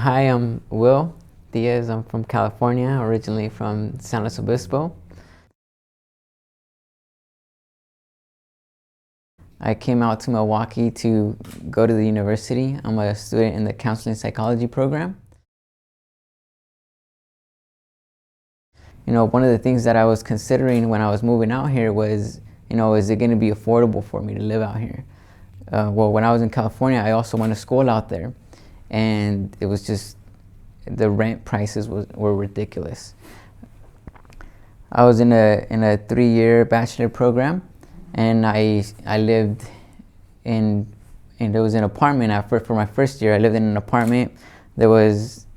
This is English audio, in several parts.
Hi, I'm Will Diaz. I'm from California, originally from San Luis Obispo. I came out to Milwaukee to go to the university. I'm a student in the counseling psychology program. One of the things that I was considering when I was moving out here was, is it going to be affordable for me to live out here? Well, when I was in California, I also went to school out there, and it was just the rent prices were ridiculous. I was in a 3-year bachelor program, and I lived in, and it was an apartment. For my first year, I lived in an apartment. There was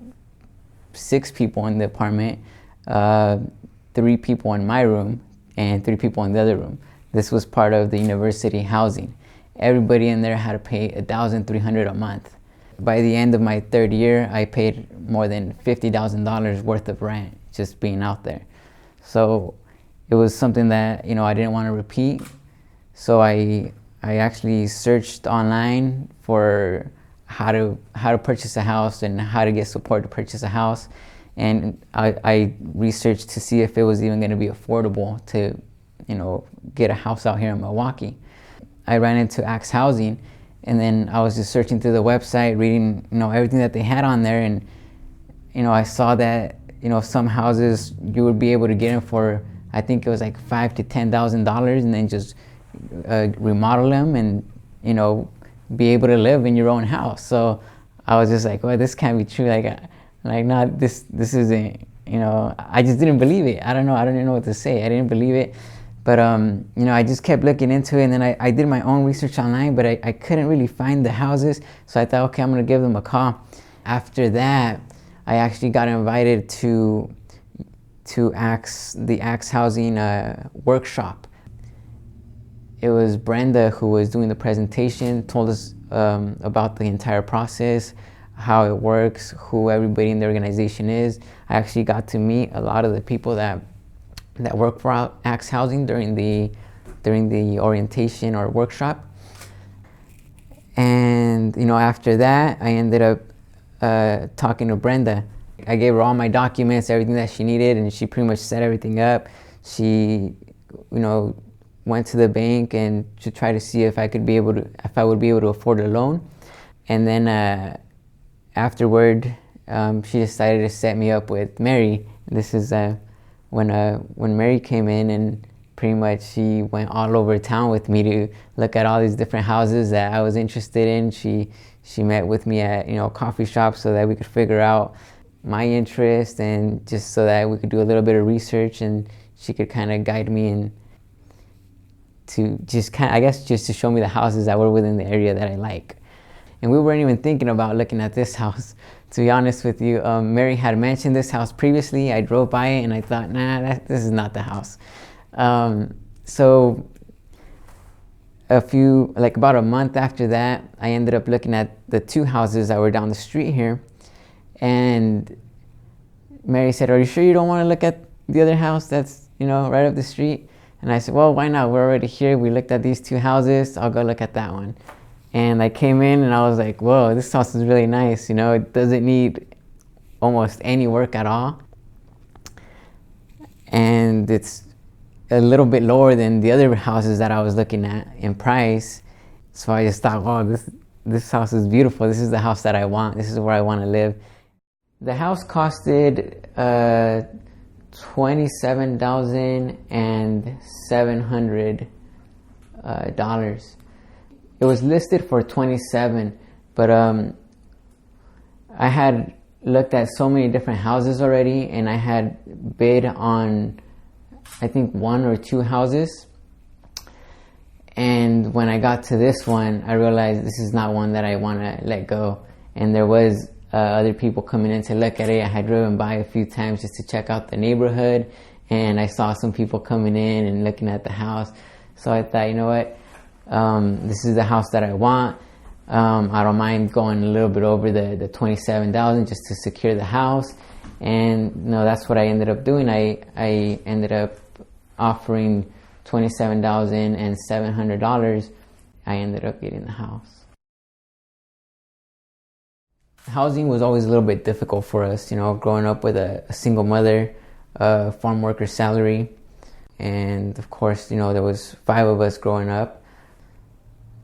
6 people in the apartment, 3 people in my room, and 3 people in the other room. This was part of the university housing. Everybody in there had to pay $1,300 a month. By the end of my 3rd year, I paid more than $50,000 worth of rent just being out there. So it was something that I didn't want to repeat. So I actually searched online for how to purchase a house and how to get support to purchase a house, and I researched to see if it was even going to be affordable to get a house out here in Milwaukee. I ran into Axe Housing, and then I was just searching through the website, reading everything that they had on there, and I saw that some houses you would be able to get them for, I think it was like $5,000 to $10,000, and then just remodel them and be able to live in your own house. So I was just like, well, this can't be true. This isn't. I just didn't believe it. I don't know. I don't even know what to say. I didn't believe it. But I just kept looking into it, and then I did my own research online, but I couldn't really find the houses. So I thought, okay, I'm gonna give them a call. After that, I actually got invited to the Axe Housing workshop. It was Brenda who was doing the presentation, told us about the entire process, how it works, who everybody in the organization is. I actually got to meet a lot of the people that work for Axe Housing during the orientation or workshop. And after that, I ended up talking to Brenda. I gave her all my documents, everything that she needed, and she pretty much set everything up. She went to the bank and to try to see if I would be able to afford a loan. And then afterward, she decided to set me up with Mary. This is when Mary came in, and pretty much she went all over town with me to look at all these different houses that I was interested in. She met with me at coffee shops so that we could figure out my interest, and just so that we could do a little bit of research, and she could kind of guide me and to just to show me the houses that were within the area that I like. And we weren't even thinking about looking at this house, to be honest with you. Mary had mentioned this house previously. I drove by it and I thought, nah, this is not the house. So about a month after that, I ended up looking at the 2 houses that were down the street here. And Mary said, are you sure you don't want to look at the other house that's right up the street? And I said, well, why not? We're already here. We looked at these 2 houses. I'll go look at that one. And I came in and I was like, whoa, this house is really nice. It doesn't need almost any work at all. And it's a little bit lower than the other houses that I was looking at in price. So I just thought, wow, this house is beautiful. This is the house that I want. This is where I want to live. The house costed $27,700. It was listed for $27,000, but I had looked at so many different houses already, and I had bid on, I think, 1 or 2 houses. And when I got to this one, I realized this is not one that I want to let go. And there was other people coming in to look at it. I had driven by a few times just to check out the neighborhood, and I saw some people coming in and looking at the house. So I thought, you know what? This is the house that I want. I don't mind going a little bit over the $27,000 just to secure the house. And that's what I ended up doing. I ended up offering $27,700. I ended up getting the house. Housing was always a little bit difficult for us, growing up with a single mother, farm worker salary. And of course, there was 5 of us growing up.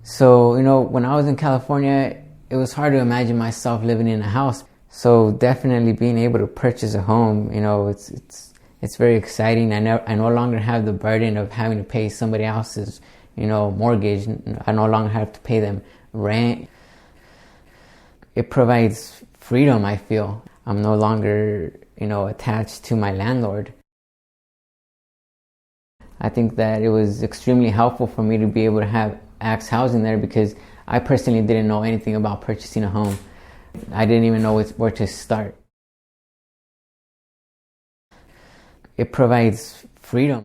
So, when I was in California, it was hard to imagine myself living in a house. So definitely being able to purchase a home, it's very exciting. I no longer have the burden of having to pay somebody else's, mortgage. I no longer have to pay them rent. It provides freedom, I feel. I'm no longer, attached to my landlord. I think that it was extremely helpful for me to be able to have Axe Housing there, because I personally didn't know anything about purchasing a home. I didn't even know where to start. It provides freedom.